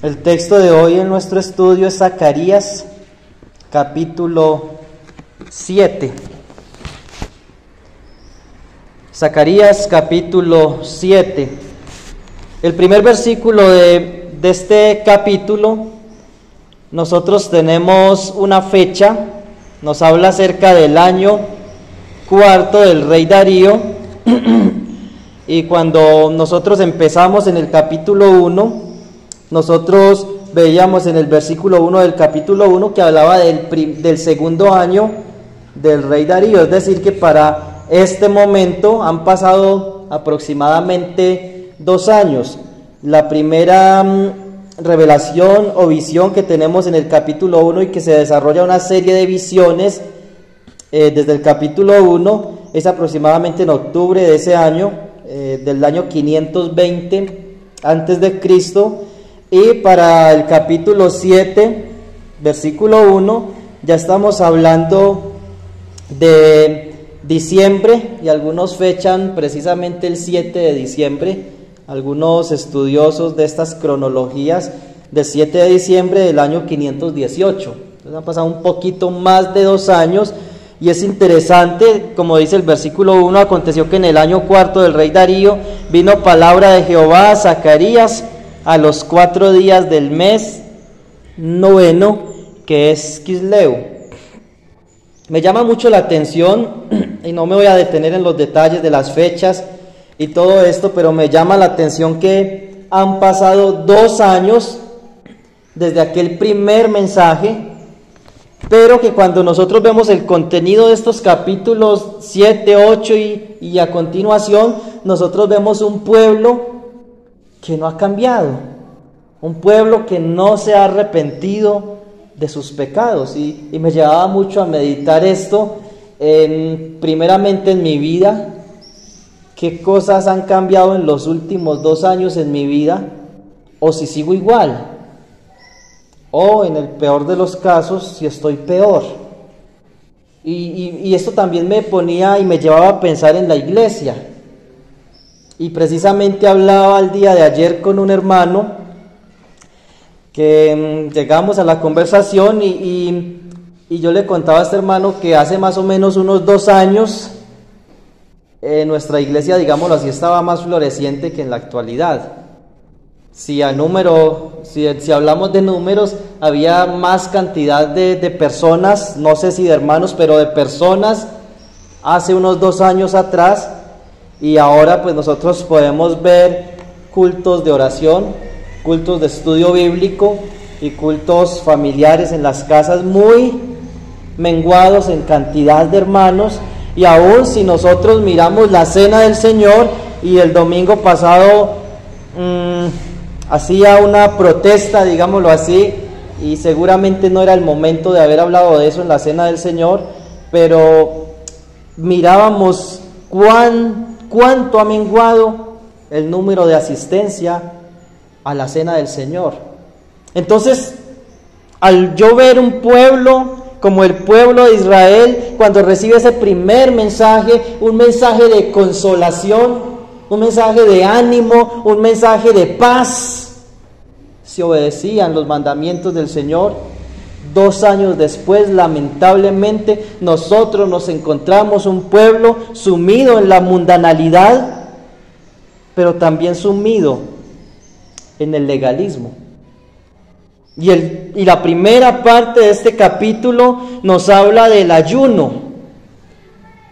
El texto de hoy en nuestro estudio es Zacarías, capítulo 7. Zacarías, capítulo 7. El primer versículo de este capítulo, nosotros tenemos una fecha, nos habla acerca del año cuarto del rey Darío. Y cuando nosotros empezamos en el capítulo 1, nosotros veíamos en el versículo 1 del capítulo 1 que hablaba del segundo año del rey Darío, es decir, que para este momento han pasado aproximadamente 2 años. La primera revelación o visión que tenemos en el capítulo 1 y que se desarrolla una serie de visiones desde el capítulo 1 es aproximadamente en octubre de ese año, del año 520 antes de Cristo. Y para el capítulo 7, versículo 1, ya estamos hablando de diciembre, y algunos fechan precisamente el 7 de diciembre, algunos estudiosos de estas cronologías, del 7 de diciembre del año 518. Entonces han pasado un poquito más de 2 años, y es interesante, como dice el versículo 1, aconteció que en el año cuarto del rey Darío vino palabra de Jehová a Zacarías a los 4 días del mes noveno, que es Quisleu. Me llama mucho la atención, y no me voy a detener en los detalles de las fechas y todo esto, pero me llama la atención que han pasado 2 años desde aquel primer mensaje, pero que cuando nosotros vemos el contenido de estos capítulos 7, 8 y a continuación, nosotros vemos un pueblo que no ha cambiado, un pueblo que no se ha arrepentido de sus pecados, y me llevaba mucho a meditar esto, primeramente en mi vida, qué cosas han cambiado en los últimos 2 años en mi vida, o si sigo igual, o en el peor de los casos, si estoy peor. Y esto también me ponía y me llevaba a pensar en la iglesia. Y precisamente hablaba el día de ayer con un hermano que llegamos a la conversación y yo le contaba a este hermano que hace más o menos unos 2 años nuestra iglesia, digámoslo así, estaba más floreciente que en la actualidad. Si hablamos de números, había más cantidad de personas, no sé si de hermanos, pero de personas hace unos 2 años atrás. Y ahora pues nosotros podemos ver cultos de oración, cultos de estudio bíblico y cultos familiares en las casas muy menguados en cantidad de hermanos. Y aún si nosotros miramos la cena del Señor, y el domingo pasado hacía una protesta, digámoslo así, y seguramente no era el momento de haber hablado de eso en la cena del Señor, pero mirábamos cuánto ha menguado el número de asistencia a la cena del Señor. Entonces, al yo ver un pueblo como el pueblo de Israel, cuando recibe ese primer mensaje, un mensaje de consolación, un mensaje de ánimo, un mensaje de paz, se obedecían los mandamientos del Señor. 2 años después, lamentablemente, nosotros nos encontramos un pueblo sumido en la mundanalidad, pero también sumido en el legalismo. Y la primera parte de este capítulo nos habla del ayuno,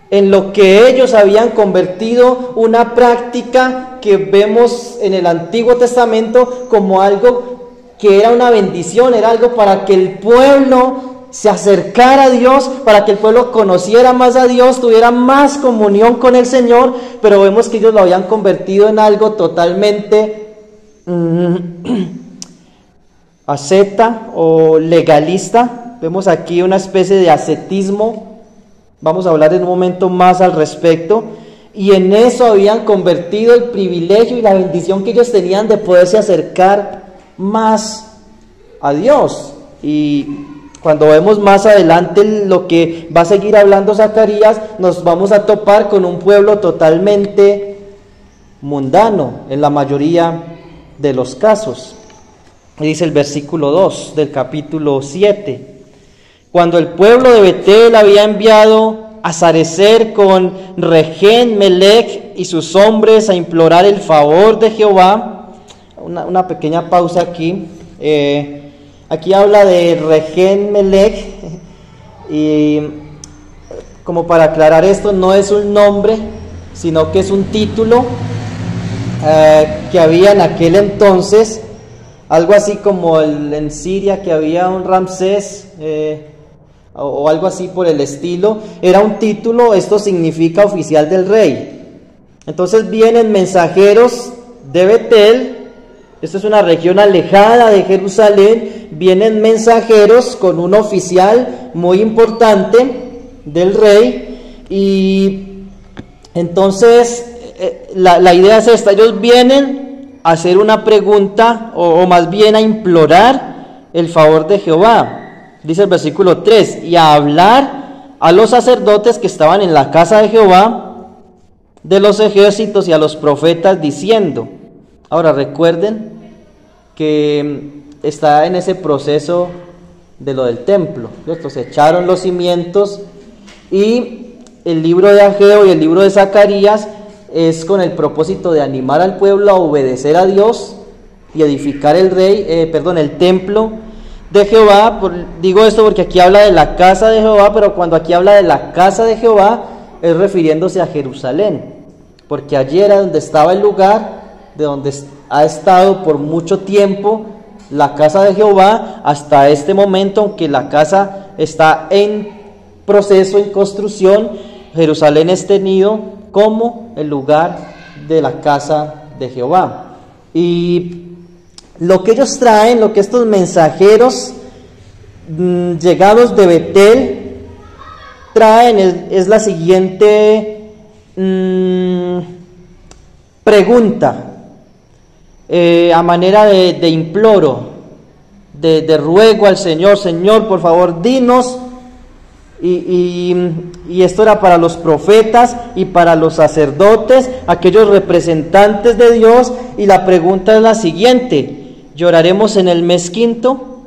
en lo que ellos habían convertido una práctica que vemos en el Antiguo Testamento como algo que era una bendición, era algo para que el pueblo se acercara a Dios, para que el pueblo conociera más a Dios, tuviera más comunión con el Señor, pero vemos que ellos lo habían convertido en algo totalmente asceta o legalista. Vemos aquí una especie de ascetismo, vamos a hablar en un momento más al respecto, y en eso habían convertido el privilegio y la bendición que ellos tenían de poderse acercar más a Dios. Y cuando vemos más adelante lo que va a seguir hablando Zacarías, nos vamos a topar con un pueblo totalmente mundano en la mayoría de los casos. dice el versículo 2 del capítulo 7. Cuando el pueblo de Betel había enviado a Sarecer con Regén, Melech y sus hombres a implorar el favor de Jehová. Una pequeña pausa aquí. Aquí habla de Regén, Melech, y como para aclarar esto, no es un nombre, sino que es un título que había en aquel entonces, algo así como en Siria, que había un Ramsés, o algo así por el estilo. Era un título, esto significa oficial del rey. Entonces vienen mensajeros de Betel, esto es una región alejada de Jerusalén, vienen mensajeros con un oficial muy importante del rey, y entonces la idea es esta: ellos vienen a hacer una pregunta, o más bien a implorar el favor de Jehová. Dice el versículo 3, y a hablar a los sacerdotes que estaban en la casa de Jehová, de los ejércitos, y a los profetas, diciendo. Ahora recuerden que está en ese proceso de lo del templo, ¿cierto? Se echaron los cimientos, y el libro de Ageo y el libro de Zacarías es con el propósito de animar al pueblo a obedecer a Dios y edificar el templo de Jehová. Digo esto porque aquí habla de la casa de Jehová, pero cuando aquí habla de la casa de Jehová es refiriéndose a Jerusalén, porque allí era donde estaba el lugar de donde ha estado por mucho tiempo la casa de Jehová hasta este momento, aunque la casa está en proceso, en construcción. Jerusalén es tenido como el lugar de la casa de Jehová. Y lo que ellos traen, lo que estos mensajeros llegados de Betel traen es la siguiente pregunta, a manera de imploro, de ruego al Señor: Señor, por favor, dinos. Y esto era para los profetas y para los sacerdotes, aquellos representantes de Dios. Y la pregunta es la siguiente: ¿lloraremos en el mes quinto?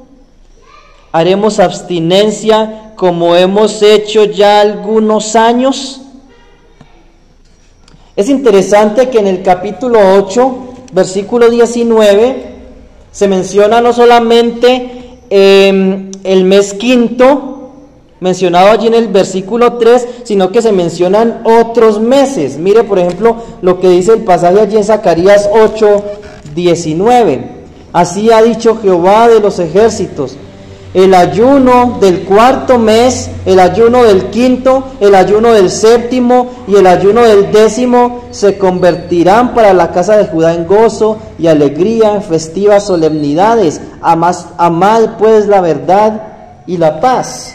¿Haremos abstinencia como hemos hecho ya algunos años? Es interesante que en el capítulo 8, versículo 19, se menciona no solamente el mes quinto, mencionado allí en el versículo 3, sino que se mencionan otros meses. Mire, por ejemplo, lo que dice el pasaje allí en Zacarías 8, 19. Así ha dicho Jehová de los ejércitos: el ayuno del cuarto mes, el ayuno del quinto, el ayuno del séptimo y el ayuno del 10º se convertirán para la casa de Judá en gozo y alegría, en festivas solemnidades. Amad pues la verdad y la paz.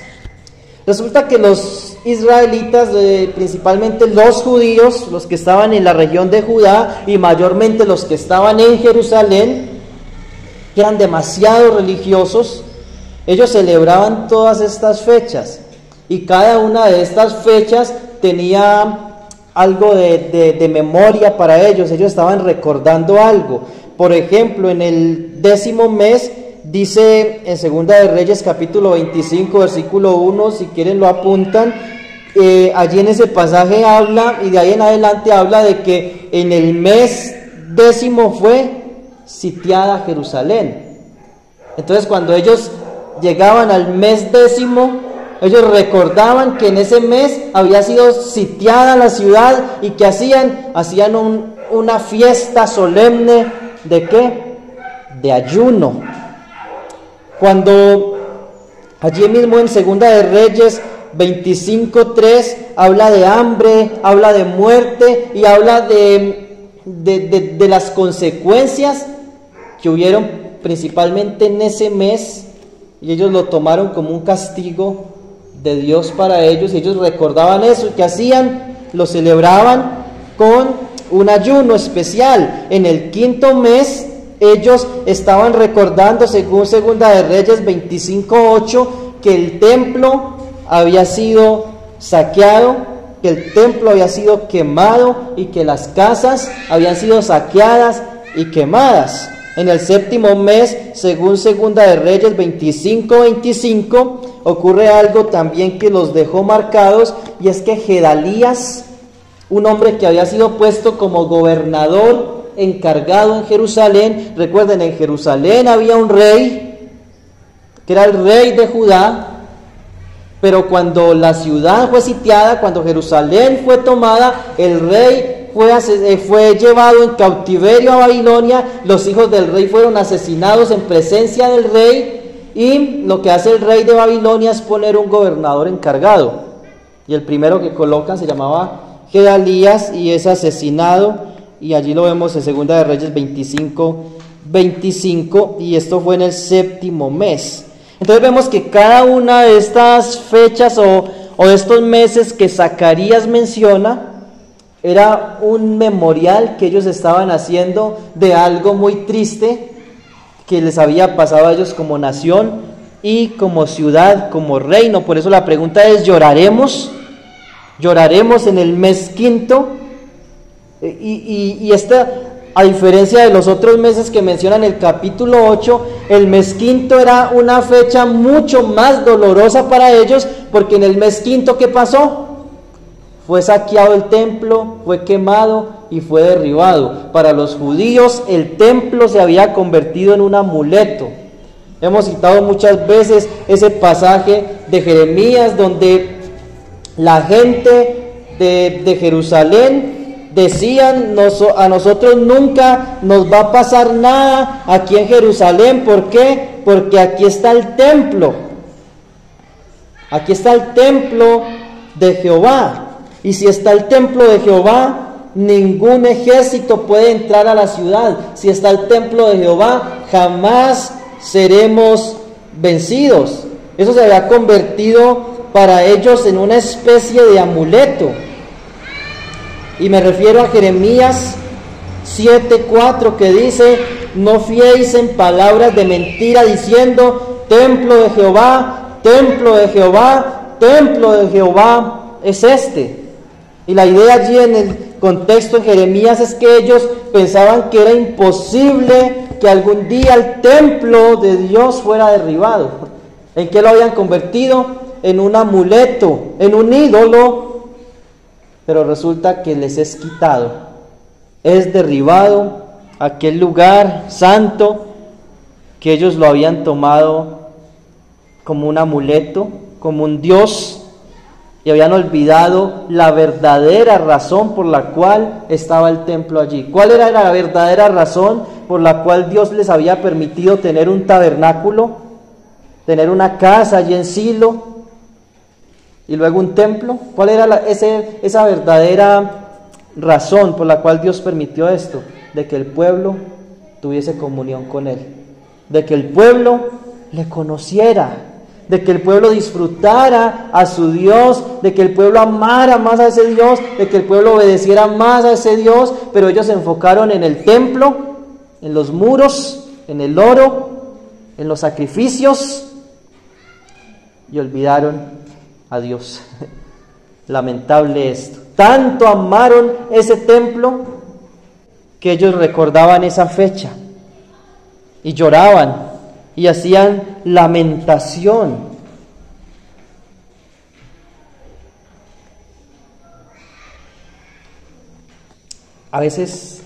Resulta que los israelitas, principalmente los judíos, los que estaban en la región de Judá y mayormente los que estaban en Jerusalén, que eran demasiado religiosos, ellos celebraban todas estas fechas, y cada una de estas fechas tenía algo de memoria para ellos. Ellos estaban recordando algo. Por ejemplo, en el 10º mes, dice en Segunda de Reyes capítulo 25 versículo 1, si quieren lo apuntan, allí en ese pasaje habla, y de ahí en adelante habla de que en el mes 10º fue sitiada Jerusalén. Entonces, cuando ellos llegaban al mes 10º, ellos recordaban que en ese mes había sido sitiada la ciudad, y que hacían una fiesta solemne. ¿De qué? De ayuno. Cuando allí mismo en Segunda de Reyes 25:3 habla de hambre, habla de muerte y habla de las consecuencias que hubieron principalmente en ese mes, y ellos lo tomaron como un castigo de Dios para ellos, y ellos recordaban eso. ¿Y qué hacían? Lo celebraban con un ayuno especial. En el 5º mes ellos estaban recordando, según Segunda de Reyes 25:8, que el templo había sido saqueado, que el templo había sido quemado y que las casas habían sido saqueadas y quemadas. En el séptimo mes, según Segunda de Reyes 25:25, ocurre algo también que los dejó marcados, y es que Gedalías, un hombre que había sido puesto como gobernador encargado en Jerusalén, recuerden, en Jerusalén había un rey, que era el rey de Judá, pero cuando la ciudad fue sitiada, cuando Jerusalén fue tomada, el rey fue llevado en cautiverio a Babilonia, los hijos del rey fueron asesinados en presencia del rey, y lo que hace el rey de Babilonia es poner un gobernador encargado, y el primero que colocan se llamaba Gedalías, y es asesinado, y allí lo vemos en Segunda de Reyes 25:25, y esto fue en el séptimo mes. Entonces vemos que cada una de estas fechas o de estos meses que Zacarías menciona era un memorial que ellos estaban haciendo de algo muy triste que les había pasado a ellos como nación y como ciudad, como reino. Por eso la pregunta es: ¿lloraremos? ¿Lloraremos en el mes quinto? Y esta, a diferencia de los otros meses que mencionan el capítulo 8, el mes quinto era una fecha mucho más dolorosa para ellos, porque en el mes quinto, ¿qué pasó? Fue saqueado el templo, fue quemado y fue derribado. Para los judíos el templo se había convertido en un amuleto. Hemos citado muchas veces ese pasaje de Jeremías donde la gente de Jerusalén decían: a nosotros nunca nos va a pasar nada aquí en Jerusalén. ¿Por qué? Porque aquí está el templo. Aquí está el templo de Jehová. Y si está el templo de Jehová, ningún ejército puede entrar a la ciudad. Si está el templo de Jehová, jamás seremos vencidos. Eso se había convertido para ellos en una especie de amuleto. Y me refiero a Jeremías 7:4, que dice: no fiéis en palabras de mentira diciendo: templo de Jehová, templo de Jehová, templo de Jehová es este. Y la idea allí en el contexto en Jeremías es que ellos pensaban que era imposible que algún día el templo de Dios fuera derribado. ¿En qué lo habían convertido? En un amuleto, en un ídolo. Pero resulta que les es quitado, es derribado aquel lugar santo que ellos lo habían tomado como un amuleto, como un dios, y habían olvidado la verdadera razón por la cual estaba el templo allí. ¿Cuál era la verdadera razón por la cual Dios les había permitido tener un tabernáculo, tener una casa allí en Silo y luego un templo? ¿Cuál era esa verdadera razón por la cual Dios permitió esto? De que el pueblo tuviese comunión con Él, de que el pueblo le conociera, de que el pueblo disfrutara a su Dios, de que el pueblo amara más a ese Dios, de que el pueblo obedeciera más a ese Dios. Pero ellos se enfocaron en el templo, en los muros, en el oro, en los sacrificios, y olvidaron a Dios. Lamentable esto. Tanto amaron ese templo que ellos recordaban esa fecha y lloraban y hacían lamentación. A veces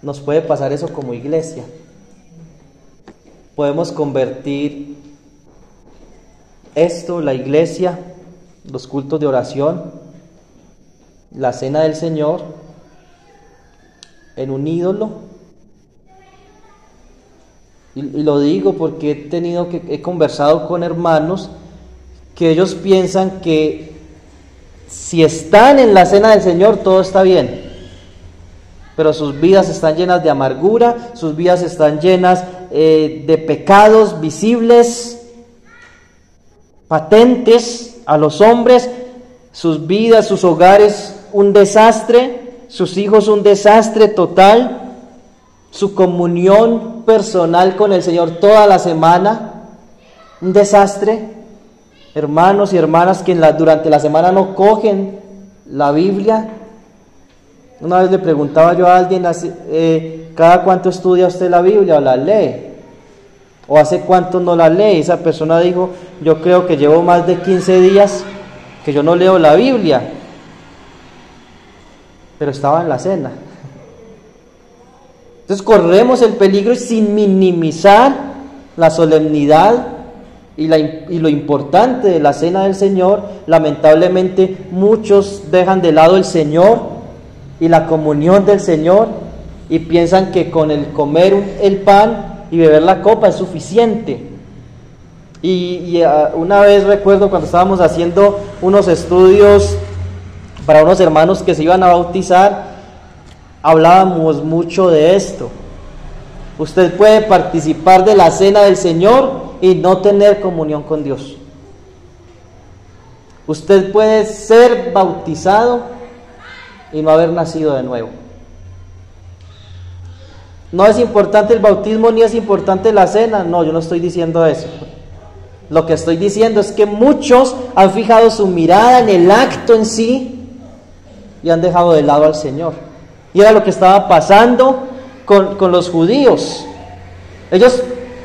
nos puede pasar eso como iglesia. Podemos convertir esto, la iglesia, los cultos de oración, la cena del Señor, en un ídolo. Y lo digo porque he conversado con hermanos que ellos piensan que si están en la cena del Señor todo está bien, pero sus vidas están llenas de amargura, sus vidas están llenas de pecados visibles, patentes a los hombres, sus vidas, sus hogares un desastre, sus hijos un desastre total, su comunión personal con el Señor toda la semana un desastre. Hermanos y hermanas que durante la semana no cogen la Biblia. Una vez le preguntaba yo a alguien, ¿cada cuánto estudia usted la Biblia o la lee? ¿O hace cuánto no la lee? Esa persona dijo, yo creo que llevo más de 15 días que yo no leo la Biblia, pero estaba en la cena. Entonces corremos el peligro, y sin minimizar la solemnidad y lo importante de la cena del Señor, lamentablemente muchos dejan de lado el Señor y la comunión del Señor y piensan que con el comer el pan y beber la copa es suficiente. Y una vez recuerdo cuando estábamos haciendo unos estudios para unos hermanos que se iban a bautizar, hablábamos mucho de esto. Usted puede participar de la cena del Señor y no tener comunión con Dios. Usted puede ser bautizado y no haber nacido de nuevo. No es importante el bautismo ni es importante la cena. No, yo no estoy diciendo eso. Lo que estoy diciendo es que muchos han fijado su mirada en el acto en sí y han dejado de lado al Señor. Y era lo que estaba pasando con los judíos.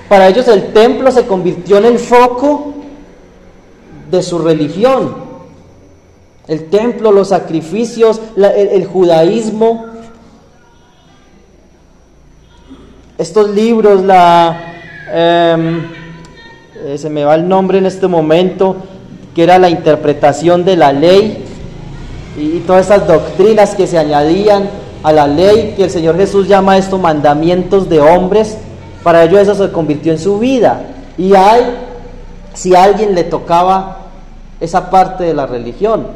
Para ellos el templo se convirtió en el foco de su religión. El templo, los sacrificios, el judaísmo. Estos libros, se me va el nombre en este momento, que era la interpretación de la ley y todas esas doctrinas que se añadían a la ley, que el Señor Jesús llama esto mandamientos de hombres. Para ellos eso se convirtió en su vida. Y si a alguien le tocaba esa parte de la religión.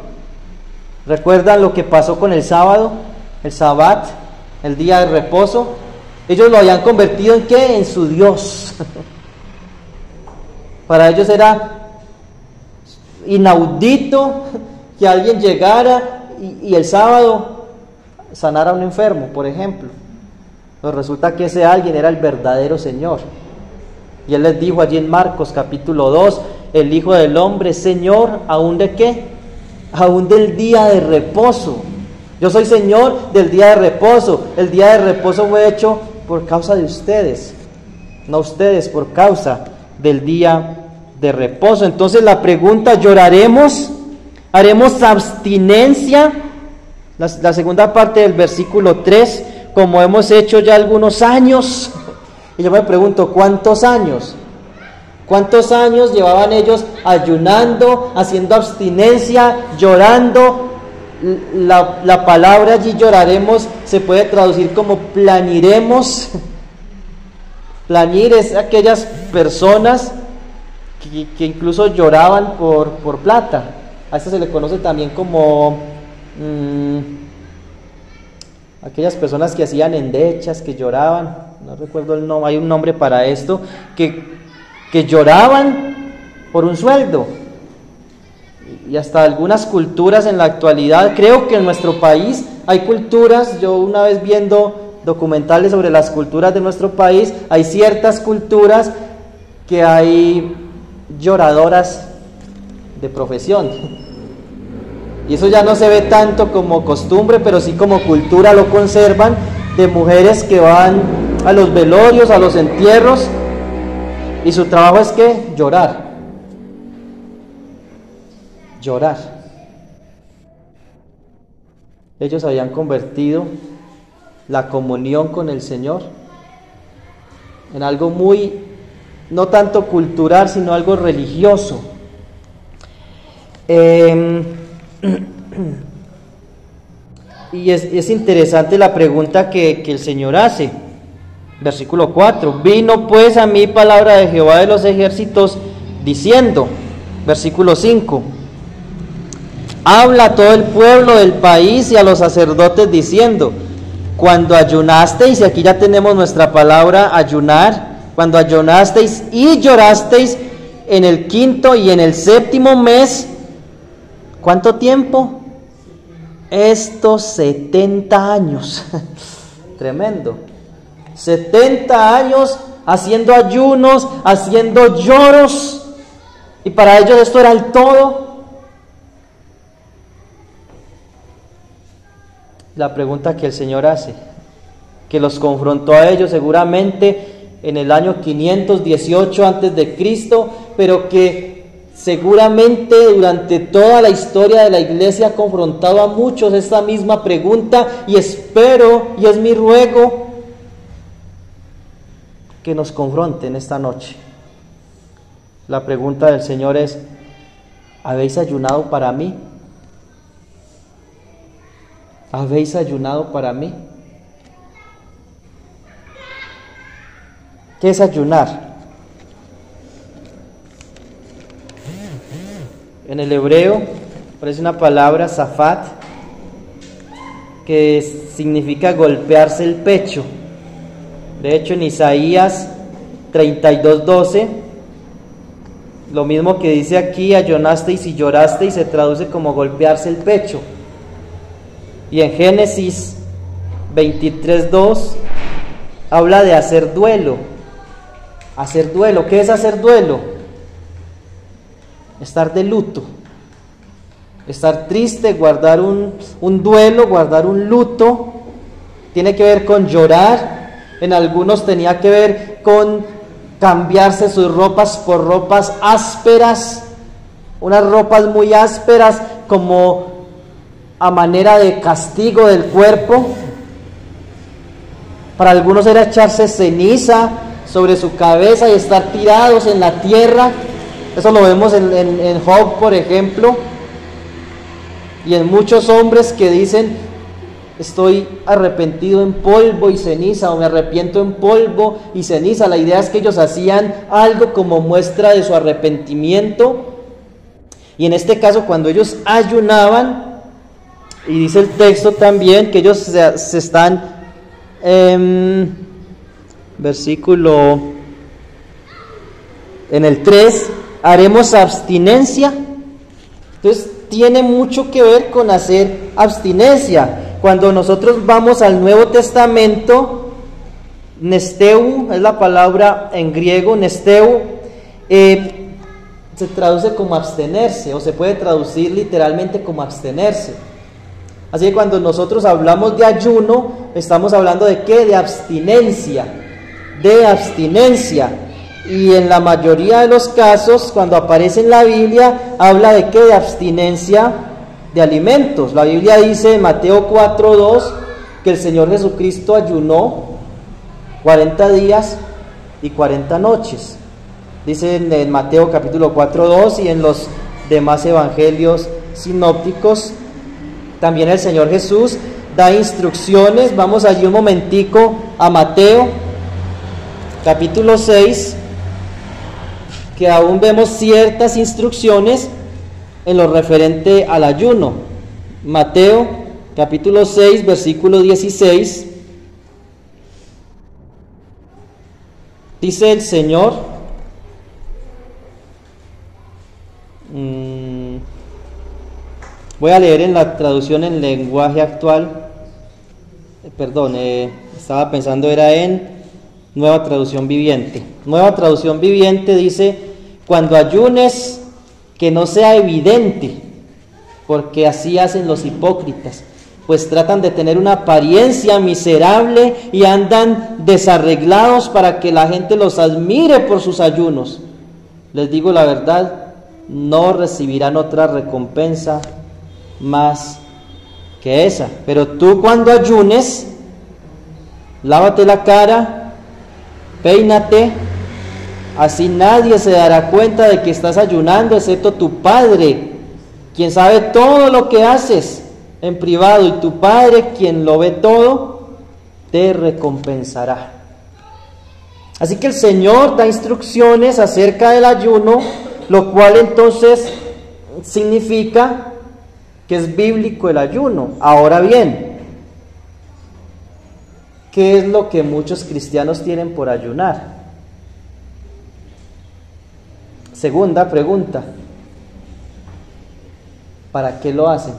¿Recuerdan lo que pasó con el sábado? El Sabbat, el día de reposo. Ellos lo habían convertido ¿en qué? En su Dios. Para ellos era inaudito que alguien llegara y el sábado sanara a un enfermo, por ejemplo. Pero resulta que ese alguien era el verdadero Señor. Y Él les dijo allí en Marcos capítulo 2, el Hijo del Hombre, Señor, ¿aún de qué? Aún del día de reposo. Yo soy Señor del día de reposo. El día de reposo fue hecho por causa de ustedes, no ustedes por causa del día de reposo. Entonces la pregunta, ¿lloraremos? ¿Haremos abstinencia? La segunda parte del versículo 3, como hemos hecho ya algunos años. Y yo me pregunto, ¿cuántos años? ¿Cuántos años llevaban ellos ayunando, haciendo abstinencia, llorando? La palabra allí lloraremos se puede traducir como planiremos. Planir es aquellas personas que incluso lloraban por plata. A esto se le conoce también como aquellas personas que hacían endechas, que lloraban, no recuerdo el nombre, hay un nombre para esto, que lloraban por un sueldo. Y hasta algunas culturas en la actualidad, creo que en nuestro país hay culturas, yo una vez viendo documentales sobre las culturas de nuestro país, hay ciertas culturas que hay lloradoras de profesión. Y eso ya no se ve tanto como costumbre, pero sí como cultura lo conservan, de mujeres que van a los velorios, a los entierros, y su trabajo es ¿qué? Llorar. Llorar. Ellos habían convertido la comunión con el Señor en algo muy, no tanto cultural, sino algo religioso. Y es interesante la pregunta que el Señor hace. Versículo 4, vino pues a mí palabra de Jehová de los ejércitos diciendo, versículo 5, habla a todo el pueblo del país y a los sacerdotes diciendo, cuando ayunasteis, y aquí ya tenemos nuestra palabra ayunar, cuando ayunasteis y llorasteis en el 5º y en el 7º mes, ¿cuánto tiempo? Estos 70 años. Tremendo. 70 años haciendo ayunos, haciendo lloros, y para ellos esto era el todo. La pregunta que el Señor hace, que los confrontó a ellos seguramente en el año 518 antes de Cristo, pero que seguramente durante toda la historia de la iglesia ha confrontado a muchos esta misma pregunta, y espero, y es mi ruego, que nos confronten esta noche. La pregunta del Señor es: ¿habéis ayunado para mí? ¿Habéis ayunado para mí? ¿Qué es ayunar? En el hebreo aparece una palabra, zafat, que significa golpearse el pecho. De hecho, en Isaías 32:12, lo mismo que dice aquí, ayunasteis y llorasteis, se traduce como golpearse el pecho. Y en Génesis 23:2 habla de hacer duelo. Hacer duelo. ¿Qué es hacer duelo? Estar de luto, estar triste, guardar un duelo, guardar un luto. Tiene que ver con llorar. En algunos tenía que ver con cambiarse sus ropas por ropas ásperas, unas ropas muy ásperas como a manera de castigo del cuerpo. Para algunos era echarse ceniza sobre su cabeza y estar tirados en la tierra. Eso lo vemos en Job, por ejemplo, y en muchos hombres que dicen: estoy arrepentido en polvo y ceniza, o me arrepiento en polvo y ceniza. La idea es que ellos hacían algo como muestra de su arrepentimiento. Y en este caso, cuando ellos ayunaban, y dice el texto también que ellos se están, versículo, en el 3, haremos abstinencia. Entonces tiene mucho que ver con hacer abstinencia. Cuando nosotros vamos al Nuevo Testamento, nesteu es la palabra en griego, nesteu, se traduce como abstenerse, o se puede traducir literalmente como abstenerse. Así que cuando nosotros hablamos de ayuno, estamos hablando de ¿qué? De abstinencia, de abstinencia. Y en la mayoría de los casos, cuando aparece en la Biblia, habla de ¿qué? De abstinencia de alimentos. La Biblia dice en Mateo 4:2 que el Señor Jesucristo ayunó 40 días y 40 noches. Dice en Mateo capítulo 4:2, y en los demás evangelios sinópticos también el Señor Jesús da instrucciones. Vamos allí un momentico a Mateo capítulo 6, que aún vemos ciertas instrucciones en lo referente al ayuno. Mateo capítulo 6, versículo 16, dice el Señor, voy a leer en la traducción en lenguaje actual, estaba pensando era en Nueva Traducción Viviente. Nueva Traducción Viviente dice: cuando ayunes, que no sea evidente, porque así hacen los hipócritas, pues tratan de tener una apariencia miserable y andan desarreglados para que la gente los admire por sus ayunos. Les digo la verdad, no recibirán otra recompensa más que esa. Pero tú, cuando ayunes, lávate la cara, peínate, así nadie se dará cuenta de que estás ayunando, excepto tu Padre, quien sabe todo lo que haces en privado, y tu Padre, quien lo ve todo, te recompensará. Así que el Señor da instrucciones acerca del ayuno, lo cual entonces significa que es bíblico el ayuno. Ahora bien, ¿qué es lo que muchos cristianos tienen por ayunar? Segunda pregunta: ¿para qué lo hacen?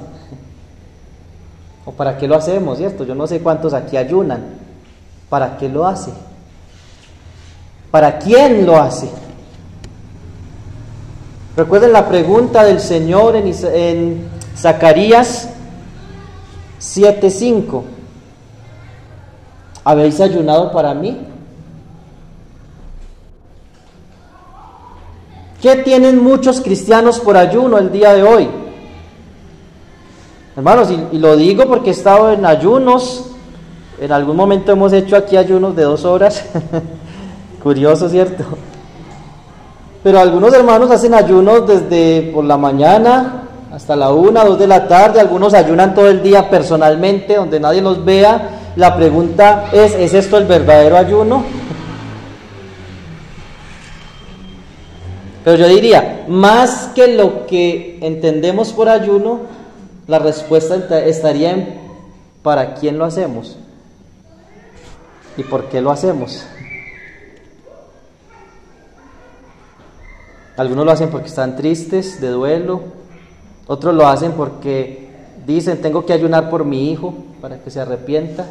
¿O para qué lo hacemos, cierto? Yo no sé cuántos aquí ayunan. ¿Para qué lo hace? ¿Para quién lo hace? Recuerden la pregunta del Señor en Zacarías 7:5. ¿habéis ayunado para mí? ¿Qué tienen muchos cristianos por ayuno el día de hoy? Hermanos, y lo digo porque he estado en ayunos. En algún momento hemos hecho aquí ayunos de 2 horas. Curioso, ¿cierto? Pero algunos hermanos hacen ayunos desde por la mañana hasta la 1, 2 de la tarde. Algunos ayunan todo el día personalmente, donde nadie los vea. La pregunta ¿es esto el verdadero ayuno? Pero yo diría, más que lo que entendemos por ayuno, la respuesta estaría en ¿para quién lo hacemos? ¿Y por qué lo hacemos? Algunos lo hacen porque están tristes, de duelo. Otros lo hacen porque dicen, tengo que ayunar por mi hijo para que se arrepienta.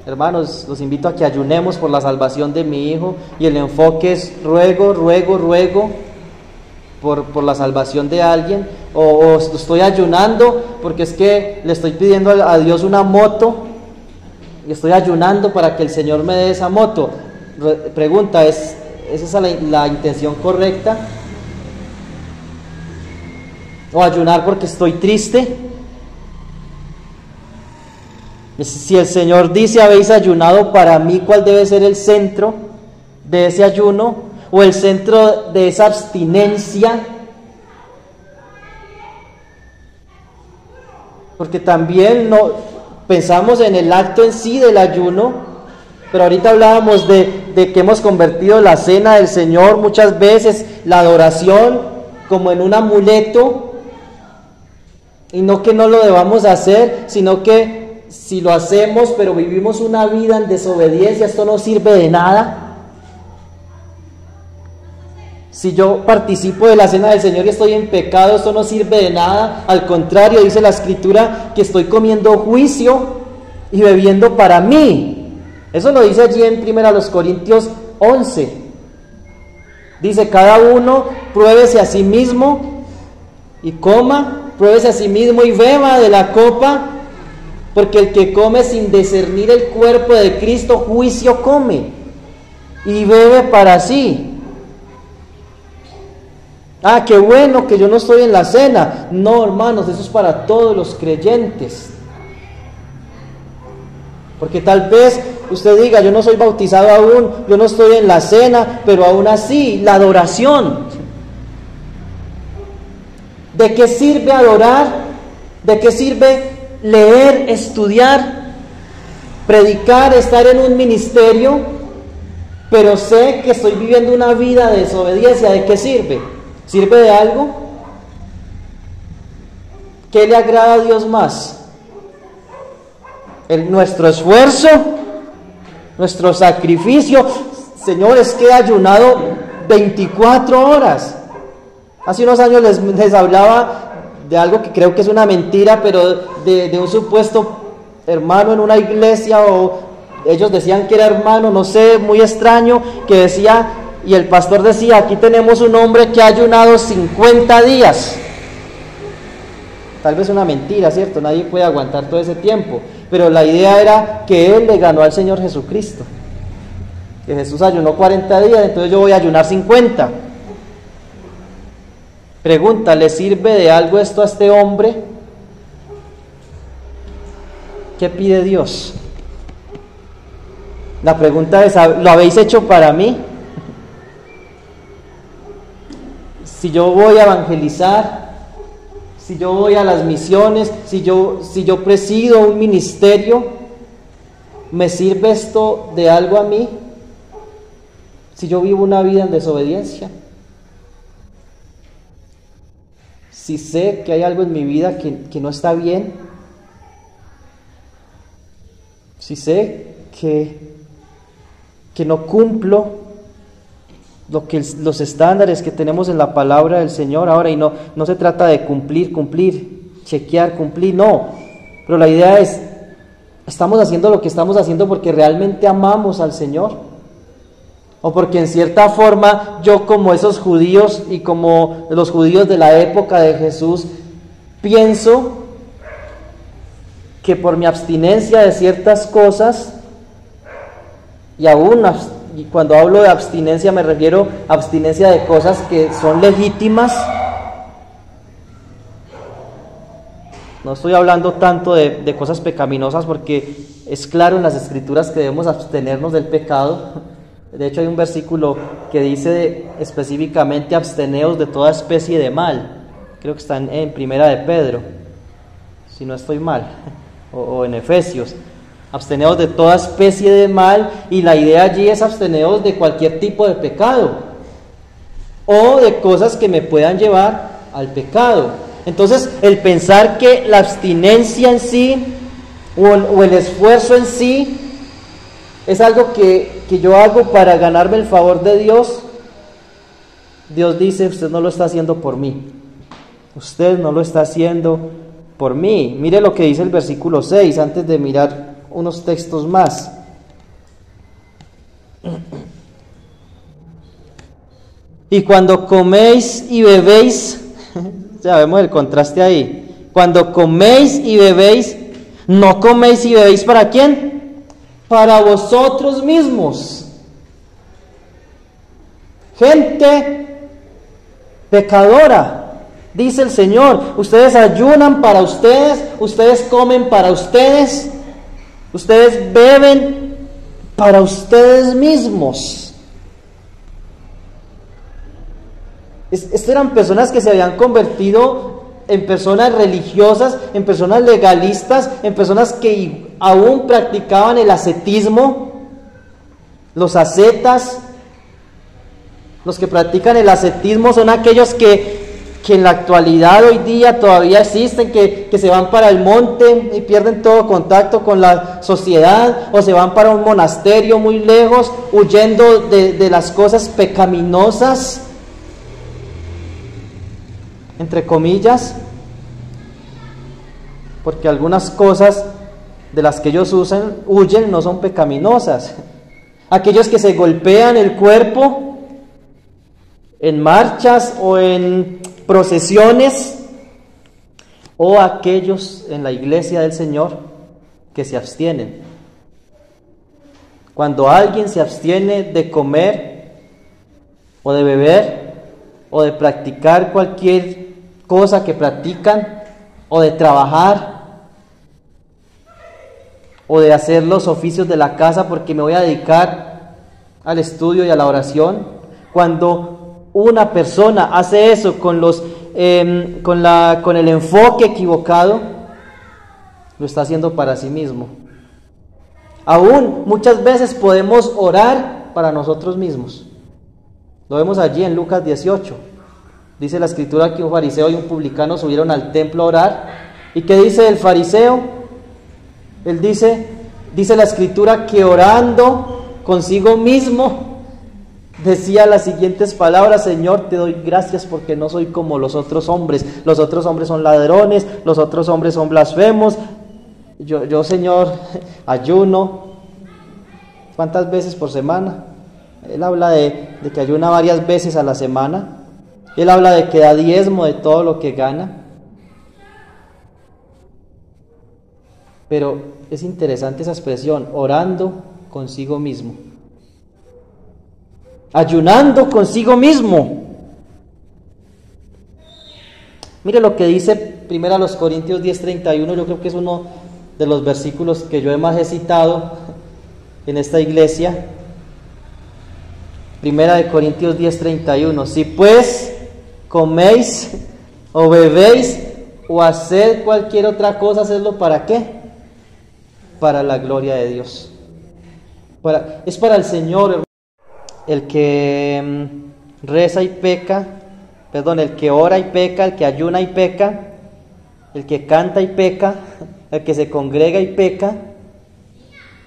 Hermanos, los invito a que ayunemos por la salvación de mi hijo, y el enfoque es ruego por la salvación de alguien, o estoy ayunando porque es que le estoy pidiendo a Dios una moto y estoy ayunando para que el Señor me dé esa moto. Pregunta, ¿es esa la intención correcta? ¿O ayunar porque estoy triste? Si el Señor dice, habéis ayunado para mí, ¿cuál debe ser el centro de ese ayuno? ¿O el centro de esa abstinencia? Porque también no pensamos en el acto en sí del ayuno, pero ahorita hablábamos de que hemos convertido la cena del Señor muchas veces, la adoración, como en un amuleto, y no que no lo debamos hacer, sino que si lo hacemos pero vivimos una vida en desobediencia, esto no sirve de nada. Si yo participo de la cena del Señor y estoy en pecado, esto no sirve de nada. Al contrario, dice la Escritura que estoy comiendo juicio y bebiendo para mí. Eso lo dice allí en 1 Corintios 11. Dice, cada uno pruébese a sí mismo y coma, pruébese a sí mismo y beba de la copa, porque el que come sin discernir el cuerpo de Cristo, juicio come y bebe para sí. Ah, qué bueno que yo no estoy en la cena. No, hermanos, eso es para todos los creyentes. Porque tal vez usted diga, yo no soy bautizado aún, yo no estoy en la cena, pero aún así, la adoración. ¿De qué sirve adorar? ¿De qué sirve leer, estudiar, predicar, estar en un ministerio, pero sé que estoy viviendo una vida de desobediencia? ¿De qué sirve? ¿Sirve de algo? ¿Qué le agrada a Dios más? ¿Nuestro esfuerzo? ¿Nuestro sacrificio? Señor, es que he ayunado 24 horas. Hace unos años les hablaba de algo que creo que es una mentira, pero de un supuesto hermano en una iglesia, o ellos decían que era hermano, no sé, muy extraño, que decía, y el pastor decía, aquí tenemos un hombre que ha ayunado 50 días. Tal vez una mentira, ¿cierto? Nadie puede aguantar todo ese tiempo, pero la idea era que él le ganó al Señor Jesucristo, que Jesús ayunó 40 días, entonces yo voy a ayunar 50. Pregunta, ¿le sirve de algo esto a este hombre? ¿Qué pide Dios? La pregunta es, ¿lo habéis hecho para mí? Si yo voy a evangelizar, si yo voy a las misiones, si yo presido un ministerio, ¿me sirve esto de algo a mí? Si yo vivo una vida en desobediencia. Si sé que hay algo en mi vida que no está bien, si sé que no cumplo los estándares que tenemos en la palabra del Señor ahora, y no se trata de cumplir, chequear, cumplir, no, pero la idea es, estamos haciendo lo que estamos haciendo porque realmente amamos al Señor, o porque en cierta forma yo, como esos judíos y como los judíos de la época de Jesús, pienso que por mi abstinencia de ciertas cosas Y aún, y cuando hablo de abstinencia me refiero a abstinencia de cosas que son legítimas. No estoy hablando tanto de cosas pecaminosas, porque es claro en las Escrituras que debemos abstenernos del pecado. De hecho hay un versículo que dice específicamente: absteneos de toda especie de mal. Creo que está en Primera de Pedro, si no estoy mal, o en Efesios. Absteneos de toda especie de mal, y la idea allí es absteneos de cualquier tipo de pecado o de cosas que me puedan llevar al pecado. Entonces, el pensar que la abstinencia en sí o el esfuerzo en sí es algo que yo hago para ganarme el favor de Dios, Dios dice: usted no lo está haciendo por mí. Usted no lo está haciendo por mí. Mire lo que dice el versículo 6, antes de mirar unos textos más. Y cuando coméis y bebéis, ya vemos el contraste ahí. Cuando coméis y bebéis, no coméis y bebéis ¿para quién? Para vosotros mismos. Gente pecadora, dice el Señor. Ustedes ayunan para ustedes, ustedes comen para ustedes, ustedes beben para ustedes mismos. Estas eran personas que se habían convertido en personas religiosas, en personas legalistas, en personas que aún practicaban el ascetismo. Los ascetas, los que practican el ascetismo, son aquellos que en la actualidad, hoy día, todavía existen, que se van para el monte y pierden todo contacto con la sociedad, o se van para un monasterio muy lejos, huyendo de las cosas pecaminosas, entre comillas, porque algunas cosas de las que ellos huyen no son pecaminosas. Aquellos que se golpean el cuerpo en marchas o en procesiones, o aquellos en la iglesia del Señor que se abstienen. Cuando alguien se abstiene de comer o de beber o de practicar cualquier cosa que practican, o de trabajar, o de hacer los oficios de la casa porque me voy a dedicar al estudio y a la oración, cuando una persona hace eso con el enfoque equivocado, lo está haciendo para sí mismo. Aún muchas veces podemos orar para nosotros mismos. Lo vemos allí en Lucas 18. Dice la Escritura que un fariseo y un publicano subieron al templo a orar. ¿Y qué dice el fariseo? Él dice la Escritura que orando consigo mismo decía las siguientes palabras: Señor, te doy gracias porque no soy como los otros hombres. Los otros hombres son ladrones, los otros hombres son blasfemos. Yo Señor, ayuno. ¿Cuántas veces por semana? Él habla de que ayuna varias veces a la semana. Él habla de que da diezmo de todo lo que gana. Pero es interesante esa expresión: orando consigo mismo, ayunando consigo mismo. Mire lo que dice 1 Corintios 10:31. Yo creo que es uno de los versículos que yo más he citado en esta iglesia. 1 Corintios 10:31. Si pues coméis o bebéis o haced cualquier otra cosa, hacedlo ¿para qué? Para la gloria de Dios. Es para el Señor, hermano. El que reza y peca, el que ora y peca, el que ayuna y peca, el que canta y peca, el que se congrega y peca,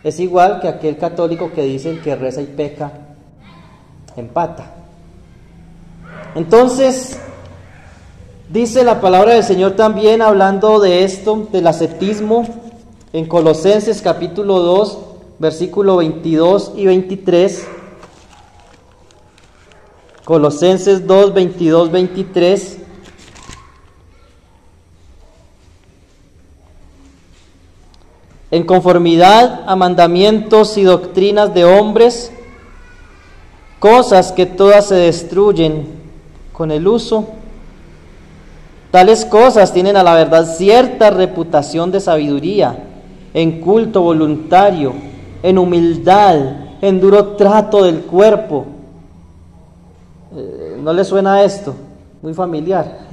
es igual que aquel católico que dice: el que reza y peca empata. Entonces, dice la palabra del Señor también, hablando de esto, del ascetismo, en Colosenses capítulo 2, versículo 22 y 23. Colosenses 2, 22, 23. en conformidad a mandamientos y doctrinas de hombres, cosas que todas se destruyen con el uso. Tales cosas tienen a la verdad cierta reputación de sabiduría, en culto voluntario, en humildad, en duro trato del cuerpo. ¿No le suena esto? Muy familiar.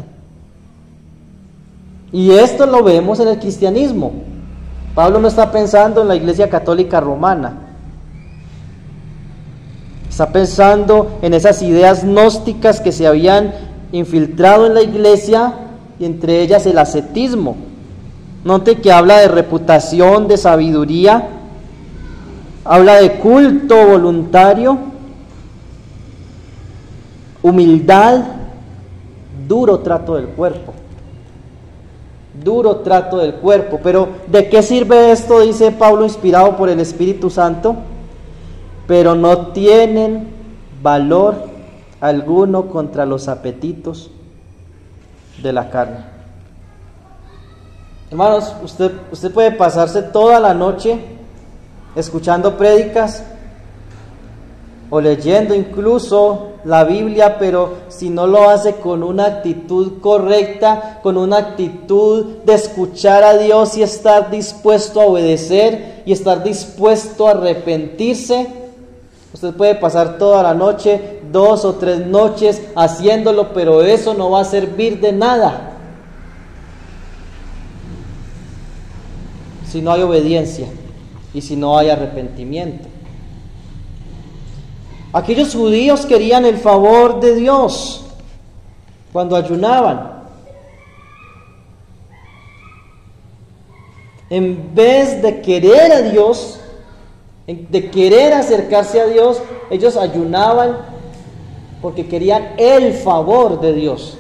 Y esto lo vemos en el cristianismo. Pablo no está pensando en la Iglesia Católica Romana. Está pensando en esas ideas gnósticas que se habían infiltrado en la iglesia, y entre ellas el ascetismo. Note que habla de reputación, de sabiduría, habla de culto voluntario, humildad, duro trato del cuerpo. Duro trato del cuerpo. Pero ¿de qué sirve esto? Dice Pablo, inspirado por el Espíritu Santo. Pero no tienen valor alguno contra los apetitos de la carne. Hermanos, usted puede pasarse toda la noche escuchando prédicas o leyendo incluso la Biblia, pero si no lo hace con una actitud correcta, con una actitud de escuchar a Dios y estar dispuesto a obedecer y estar dispuesto a arrepentirse, usted puede pasar toda la noche, 2 o 3 noches haciéndolo, pero eso no va a servir de nada si no hay obediencia y si no hay arrepentimiento. Aquellos judíos querían el favor de Dios cuando ayunaban. En vez de querer a Dios, de querer acercarse a Dios, ellos ayunaban porque querían el favor de Dios.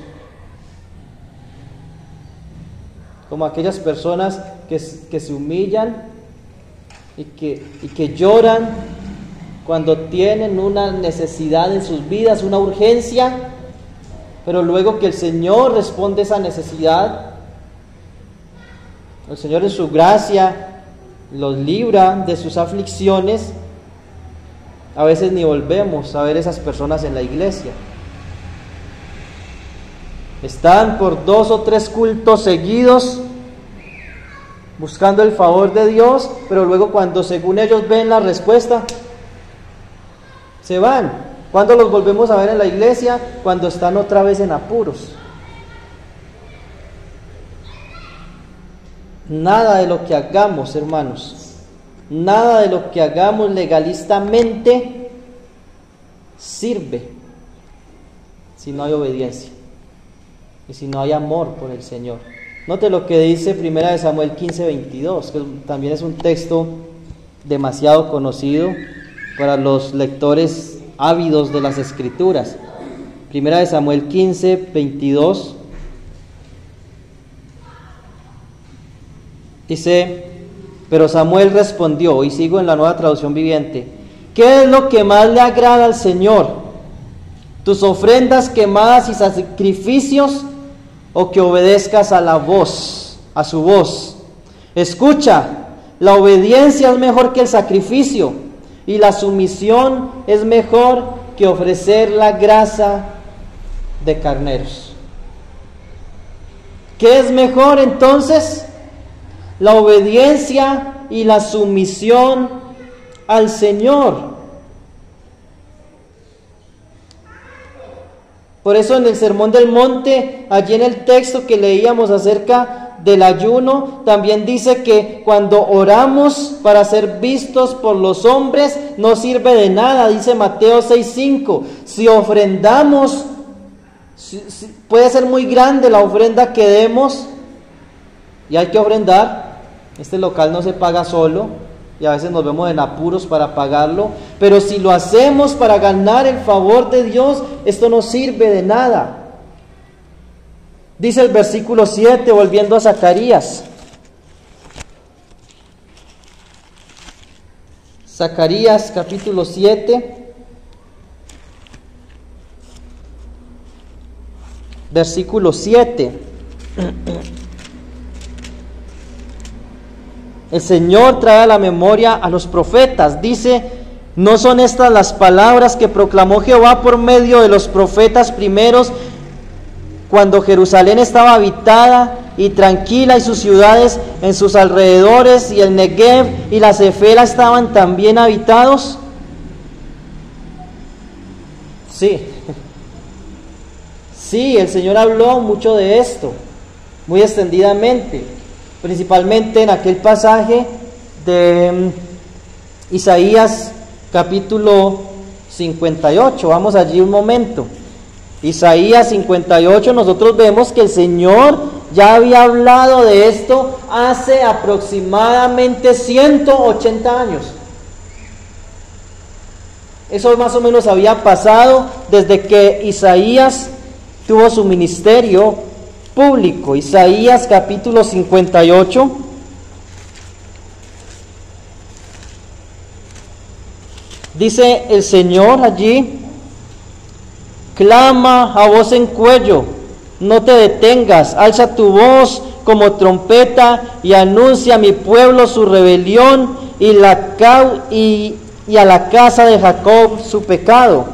Como aquellas personas que se humillan y que lloran cuando tienen una necesidad en sus vidas, una urgencia, pero luego que el Señor responde esa necesidad, el Señor en su gracia los libra de sus aflicciones, a veces ni volvemos a ver esas personas en la iglesia. Están por 2 o 3 cultos seguidos buscando el favor de Dios, pero luego cuando según ellos ven la respuesta, se van. ¿Cuándo los volvemos a ver en la iglesia? Cuando están otra vez en apuros. Nada de lo que hagamos, hermanos, nada de lo que hagamos legalistamente sirve si no hay obediencia y si no hay amor por el Señor. Note lo que dice 1 Samuel 15:22, que también es un texto demasiado conocido para los lectores ávidos de las Escrituras. 1 Samuel 15:22 dice: pero Samuel respondió, y sigo en la Nueva Traducción Viviente: ¿qué es lo que más le agrada al Señor? ¿Tus ofrendas quemadas y sacrificios, o que obedezcas a la voz, a su voz? Escucha, la obediencia es mejor que el sacrificio, y la sumisión es mejor que ofrecer la grasa de carneros. ¿Qué es mejor entonces? La obediencia y la sumisión al Señor. Por eso en el Sermón del Monte, allí en el texto que leíamos acerca del ayuno, también dice que cuando oramos para ser vistos por los hombres, no sirve de nada. Dice Mateo 6:5, si ofrendamos, puede ser muy grande la ofrenda que demos, y hay que ofrendar. Este local no se paga solo, y a veces nos vemos en apuros para pagarlo, pero si lo hacemos para ganar el favor de Dios, esto no sirve de nada. Dice el versículo 7, volviendo a Zacarías. Zacarías capítulo 7, versículo 7. El Señor trae a la memoria a los profetas. Dice: ¿no son estas las palabras que proclamó Jehová por medio de los profetas primeros, cuando Jerusalén estaba habitada y tranquila, y sus ciudades en sus alrededores, y el Negev y la Cefela estaban también habitados? Sí, sí, el Señor habló mucho de esto, muy extendidamente, principalmente en aquel pasaje de Isaías capítulo 58. Vamos allí un momento. Isaías 58, nosotros vemos que el Señor ya había hablado de esto hace aproximadamente 180 años. Eso más o menos había pasado desde que Isaías tuvo su ministerio público. Isaías capítulo 58. Dice el Señor allí: clama a voz en cuello, no te detengas, alza tu voz como trompeta y anuncia a mi pueblo su rebelión y a la casa de Jacob su pecado,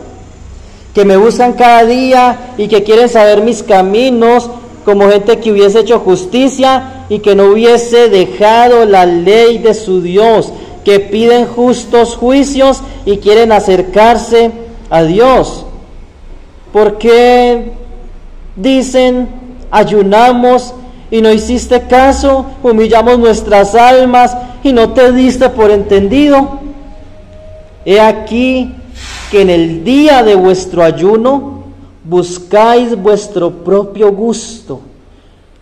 que me buscan cada día y que quieren saber mis caminos, como gente que hubiese hecho justicia y que no hubiese dejado la ley de su Dios, que piden justos juicios y quieren acercarse a Dios. ¿Por qué dicen: ayunamos y no hiciste caso, humillamos nuestras almas y no te diste por entendido? He aquí que en el día de vuestro ayuno buscáis vuestro propio gusto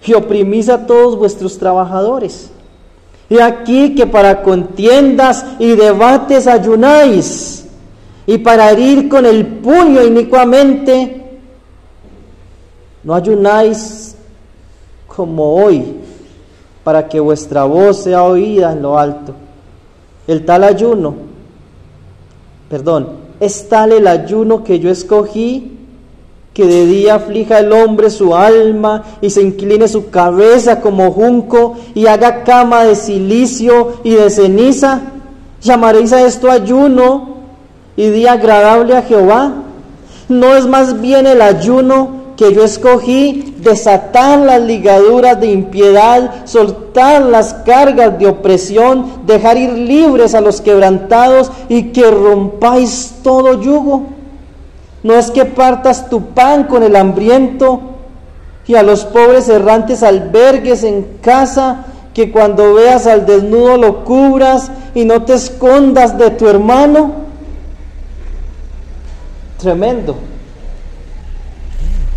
y oprimís a todos vuestros trabajadores. He aquí que para contiendas y debates ayunáis, y para herir con el puño inicuamente no ayunáis como hoy, para que vuestra voz sea oída en lo alto. Es tal el ayuno que yo escogí, que de día aflija el hombre su alma y se incline su cabeza como junco y haga cama de cilicio y de ceniza. ¿Llamaréis a esto ayuno y día agradable a Jehová? ¿No es más bien el ayuno que yo escogí, desatar las ligaduras de impiedad, soltar las cargas de opresión, dejar ir libres a los quebrantados y que rompáis todo yugo? ¿No es que partas tu pan con el hambriento y a los pobres errantes albergues en casa, que cuando veas al desnudo lo cubras y no te escondas de tu hermano? Tremendo,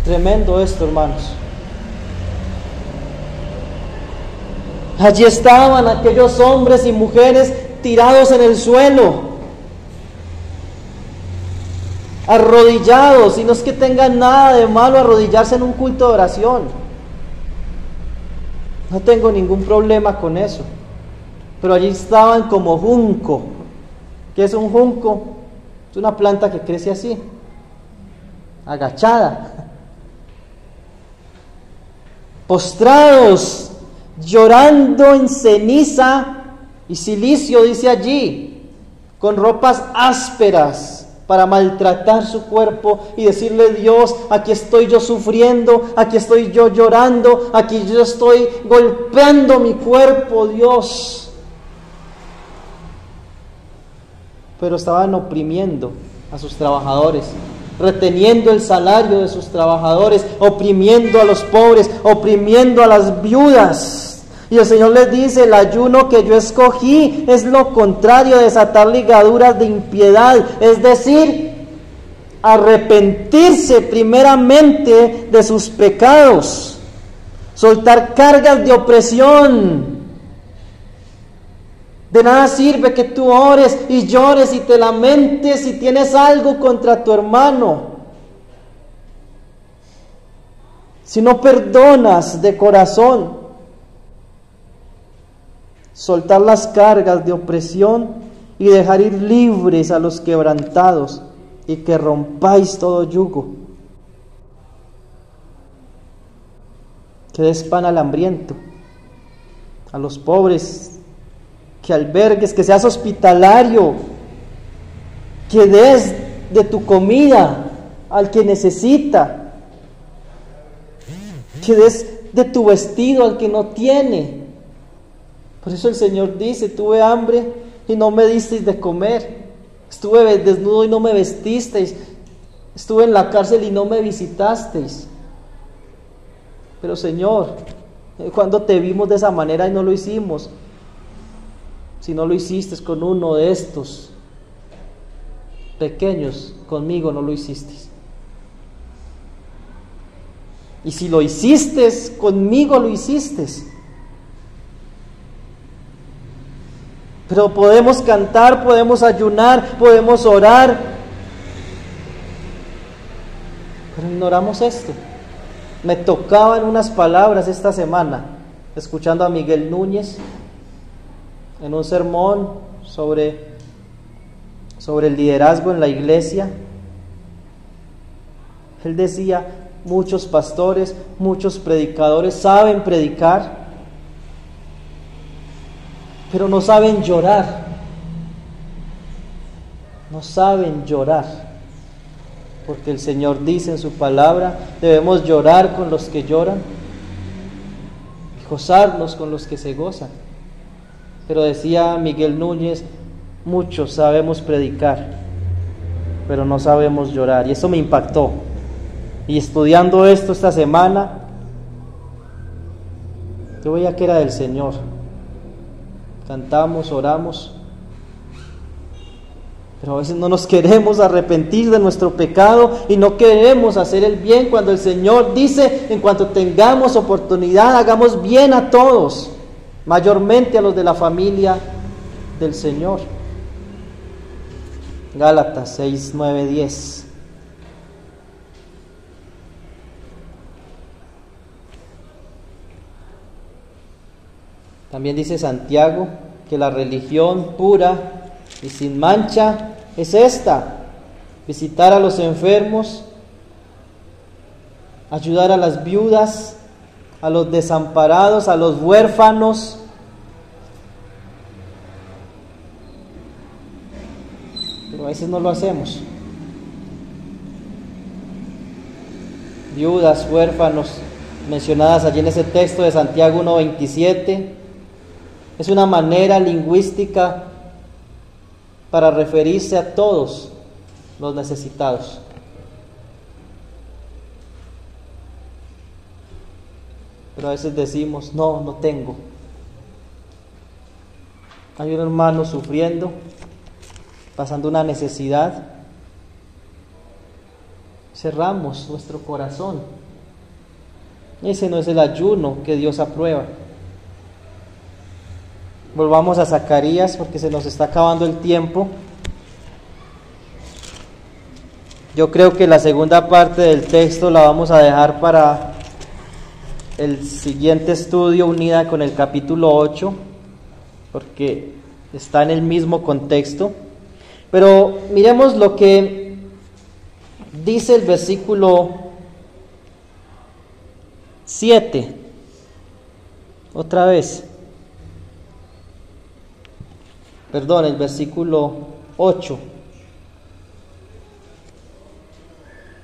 tremendo esto, hermanos. Allí estaban aquellos hombres y mujeres tirados en el suelo, arrodillados, y no es que tengan nada de malo arrodillarse en un culto de oración. No tengo ningún problema con eso. Pero allí estaban como junco. ¿Qué es un junco? Es una planta que crece así, agachada, postrados, llorando en ceniza y cilicio, dice allí, con ropas ásperas para maltratar su cuerpo y decirle: Dios, aquí estoy yo sufriendo, aquí estoy yo llorando, aquí yo estoy golpeando mi cuerpo, Dios. Pero estaban oprimiendo a sus trabajadores, reteniendo el salario de sus trabajadores, oprimiendo a los pobres, oprimiendo a las viudas. Y el Señor les dice: el ayuno que yo escogí es lo contrario, desatar ligaduras de impiedad, es decir, arrepentirse primeramente de sus pecados, soltar cargas de opresión. De nada sirve que tú ores y llores y te lamentes si tienes algo contra tu hermano, si no perdonas de corazón. Soltar las cargas de opresión y dejar ir libres a los quebrantados, y que rompáis todo yugo. Que des pan al hambriento, a los pobres que albergues, que seas hospitalario, que des de tu comida al que necesita, que des de tu vestido al que no tiene. Por eso el Señor dice: tuve hambre y no me disteis de comer, estuve desnudo y no me vestisteis, estuve en la cárcel y no me visitasteis. Pero Señor, cuando te vimos de esa manera y no lo hicimos? Si no lo hiciste con uno de estos pequeños, conmigo no lo hiciste. Y si lo hiciste, conmigo lo hiciste. Pero podemos cantar, podemos ayunar, podemos orar, pero ignoramos esto. Me tocaban unas palabras esta semana, escuchando a Miguel Núñez en un sermón sobre el liderazgo en la iglesia. Él decía: muchos pastores, muchos predicadores saben predicar, pero no saben llorar. No saben llorar, porque el Señor dice en su palabra: debemos llorar con los que lloran y gozarnos con los que se gozan. Pero decía Miguel Núñez: muchos sabemos predicar, pero no sabemos llorar. Y eso me impactó. Y estudiando esto esta semana, yo veía que era del Señor. Cantamos, oramos, pero a veces no nos queremos arrepentir de nuestro pecado y no queremos hacer el bien, cuando el Señor dice: en cuanto tengamos oportunidad, hagamos bien a todos, mayormente a los de la familia del Señor. Gálatas 6, 9, 10. También dice Santiago que la religión pura y sin mancha es esta: visitar a los enfermos, ayudar a las viudas, a los desamparados, a los huérfanos. Pero a veces no lo hacemos. Viudas, huérfanos, mencionadas allí en ese texto de Santiago 1:27. Es una manera lingüística para referirse a todos los necesitados. Pero a veces decimos: no tengo. Hay un hermano sufriendo, pasando una necesidad. Cerramos nuestro corazón. Ese no es el ayuno que Dios aprueba. Volvamos a Zacarías, porque se nos está acabando el tiempo. Yo creo que la segunda parte del texto la vamos a dejar para el siguiente estudio, unida con el capítulo 8, porque está en el mismo contexto. Pero miremos lo que dice el versículo 7. Otra vez. Perdón, el versículo 8.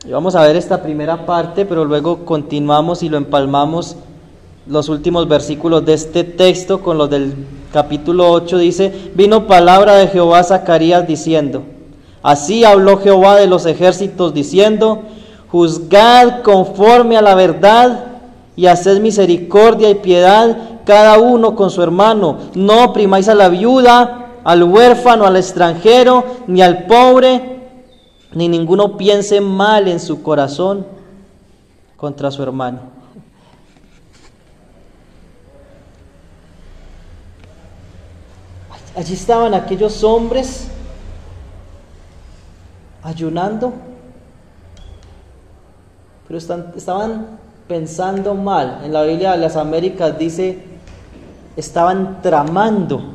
Y vamos a ver esta primera parte, pero luego continuamos y lo empalmamos los últimos versículos de este texto con los del capítulo 8. Dice: vino palabra de Jehová a Zacarías diciendo: así habló Jehová de los ejércitos diciendo: juzgad conforme a la verdad y haced misericordia y piedad cada uno con su hermano. No oprimáis a la viuda, al huérfano, al extranjero, ni al pobre, ni ninguno piense mal en su corazón contra su hermano. Allí estaban aquellos hombres ayunando, pero estaban pensando mal. En la Biblia de las Américas dice: estaban tramando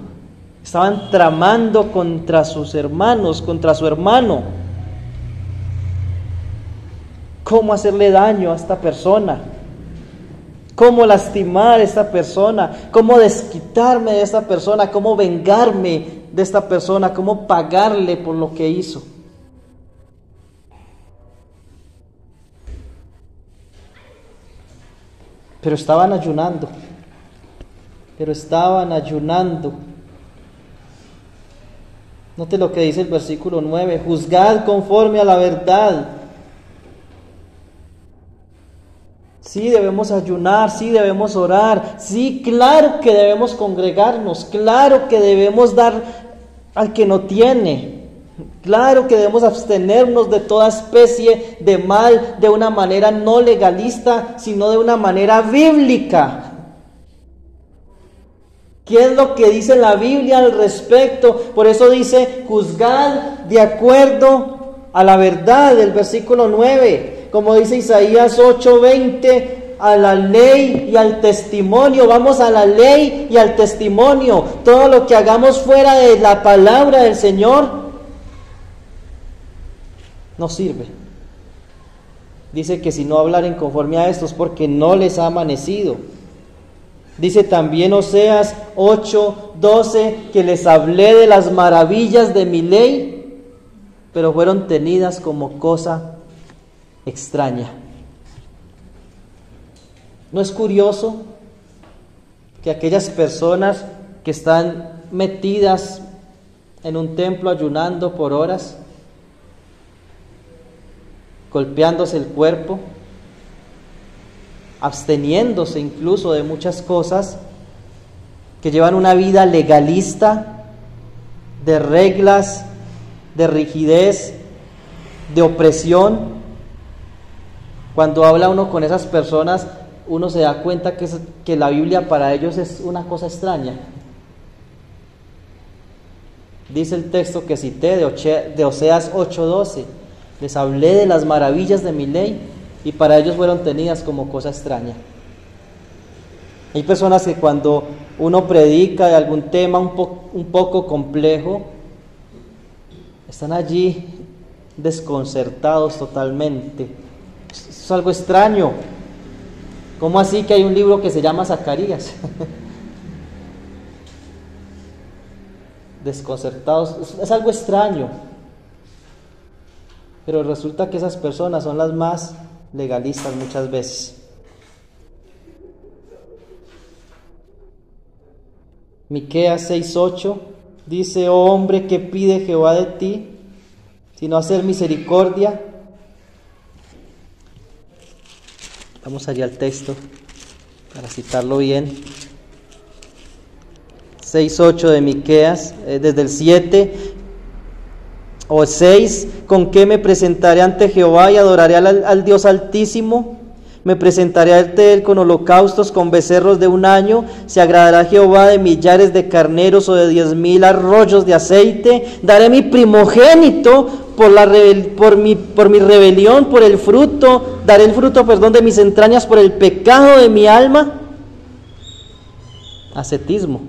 contra sus hermanos, contra su hermano. ¿Cómo hacerle daño a esta persona? cómo lastimar a esta persona, cómo desquitarme de esta persona, cómo vengarme de esta persona, cómo pagarle por lo que hizo. Pero estaban ayunando. Note lo que dice el versículo 9: juzgad conforme a la verdad. Sí, debemos ayunar, sí, debemos orar, sí, claro que debemos congregarnos, claro que debemos dar al que no tiene, claro que debemos abstenernos de toda especie de mal de una manera no legalista, sino de una manera bíblica. ¿Qué es lo que dice la Biblia al respecto? Por eso dice, juzgad de acuerdo a la verdad, del versículo 9. Como dice Isaías 8:20, a la ley y al testimonio. Vamos a la ley y al testimonio. Todo lo que hagamos fuera de la palabra del Señor no sirve. Dice que si no hablaren conforme a esto es porque no les ha amanecido. Dice también Oseas 8:12 que les hablé de las maravillas de mi ley, pero fueron tenidas como cosa extraña. ¿No es curioso que aquellas personas que están metidas en un templo ayunando por horas, golpeándose el cuerpo, absteniéndose incluso de muchas cosas, que llevan una vida legalista, de reglas, de rigidez, de opresión? Cuando habla uno con esas personas, uno se da cuenta que la Biblia para ellos es una cosa extraña. Dice el texto que cité de Oseas 8:12, les hablé de las maravillas de mi ley y para ellos fueron tenidas como cosa extraña. Hay personas que cuando uno predica de algún tema un poco complejo, están allí desconcertados totalmente. Es algo extraño. ¿Cómo así que hay un libro que se llama Zacarías? Desconcertados, es algo extraño. Pero resulta que esas personas son las más legalistas muchas veces. Miqueas 6:8 dice: oh hombre, ¿qué pide Jehová de ti, sino hacer misericordia? Vamos allá al texto para citarlo bien. 6:8 de Miqueas, desde el 7 o 6: ¿con qué me presentaré ante Jehová y adoraré al Dios Altísimo? Me presentaré ante él con holocaustos, con becerros de un año. ¿Se agradará Jehová de millares de carneros o de 10,000 arroyos de aceite? Daré mi primogénito por mi rebelión, por el fruto, daré el fruto, de mis entrañas por el pecado de mi alma. Ascetismo.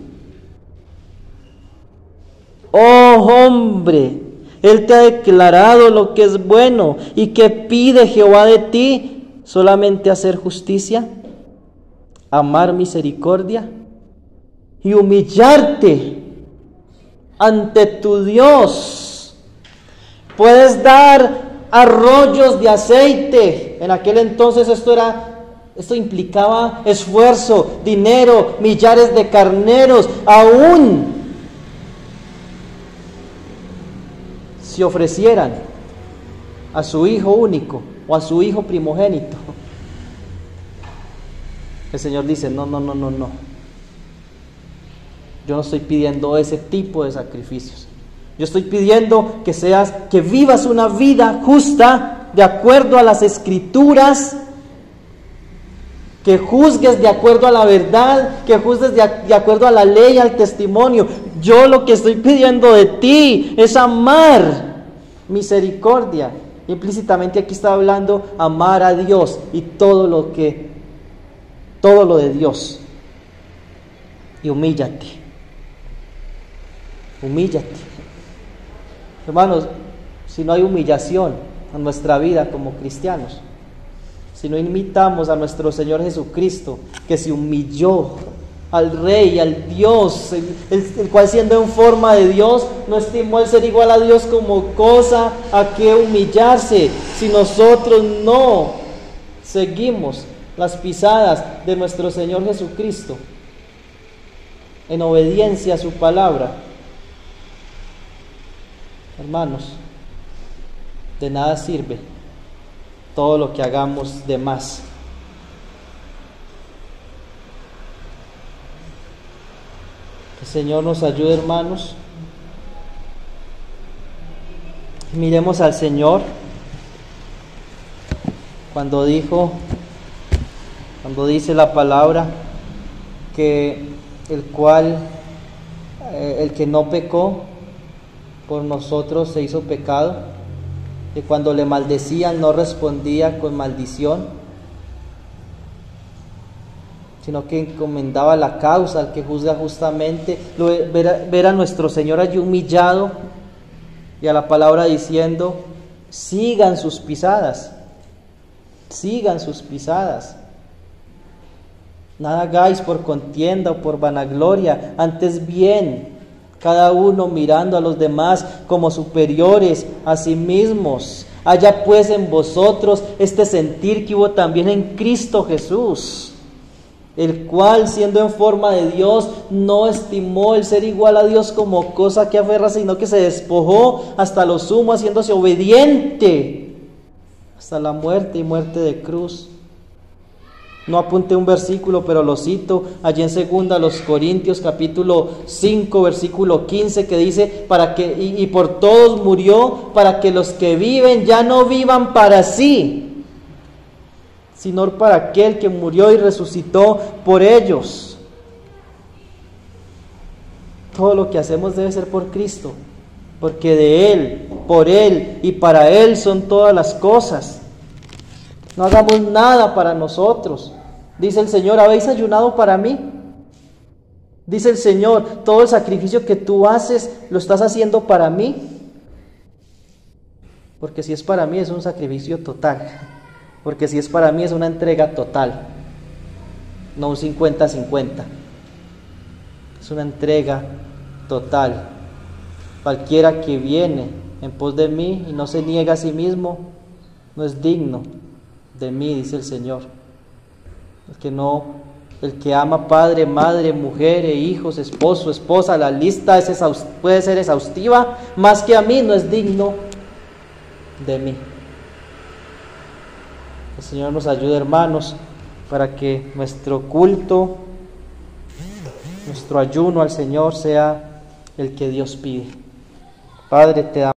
Oh hombre, él te ha declarado lo que es bueno. ¿Y qué pide Jehová de ti? Solamente hacer justicia, amar misericordia y humillarte ante tu Dios. Puedes dar arroyos de aceite. En aquel entonces esto implicaba esfuerzo, dinero, millares de carneros. Aún si ofrecieran a su hijo único o a su hijo primogénito, el Señor dice: no. Yo no estoy pidiendo ese tipo de sacrificios. Yo estoy pidiendo que vivas una vida justa de acuerdo a las Escrituras, que juzgues de acuerdo a la verdad, que juzgues de acuerdo a la ley, al testimonio. Yo lo que estoy pidiendo de ti es amar, misericordia. Implícitamente aquí está hablando amar a Dios y todo lo de Dios. Y humíllate. Hermanos, si no hay humillación en nuestra vida como cristianos, si no imitamos a nuestro Señor Jesucristo, que se humilló al Rey, al Dios, el cual siendo en forma de Dios, no estimó el ser igual a Dios como cosa a que humillarse? Si nosotros no seguimos las pisadas de nuestro Señor Jesucristo, en obediencia a su palabra, hermanos, de nada sirve todo lo que hagamos de más. Que el Señor nos ayude, hermanos. Miremos al Señor cuando dice la palabra que el que no pecó por nosotros se hizo pecado, que cuando le maldecían no respondía con maldición, sino que encomendaba la causa al que juzga justamente. Ver a nuestro Señor allí humillado y a la palabra diciendo: sigan sus pisadas, sigan sus pisadas. Nada hagáis por contienda o por vanagloria, antes bien, cada uno mirando a los demás como superiores a sí mismos. Haya pues en vosotros este sentir que hubo también en Cristo Jesús, el cual, siendo en forma de Dios, no estimó el ser igual a Dios como cosa que aferrarse, sino que se despojó hasta lo sumo, haciéndose obediente hasta la muerte y muerte de cruz. No apunté un versículo, pero lo cito allí en 2 Corintios capítulo 5, versículo 15, que dice: y por todos murió, para que los que viven ya no vivan para sí, sino para aquel que murió y resucitó por ellos. Todo lo que hacemos debe ser por Cristo, porque de Él, por Él y para Él son todas las cosas. No hagamos nada para nosotros. Dice el Señor: ¿habéis ayunado para mí? Dice el Señor: todo el sacrificio que tú haces, ¿lo estás haciendo para mí? Porque si es para mí, es un sacrificio total. Porque si es para mí, es una entrega total, no un 50-50. Es una entrega total. Cualquiera que viene en pos de mí y no se niega a sí mismo, no es digno de mí, dice el Señor. El que ama padre, madre, mujer, hijos, esposo, esposa, la lista puede ser exhaustiva, más que a mí, no es digno de mí. El Señor nos ayude, hermanos, para que nuestro culto, nuestro ayuno al Señor sea el que Dios pide. Padre, te damos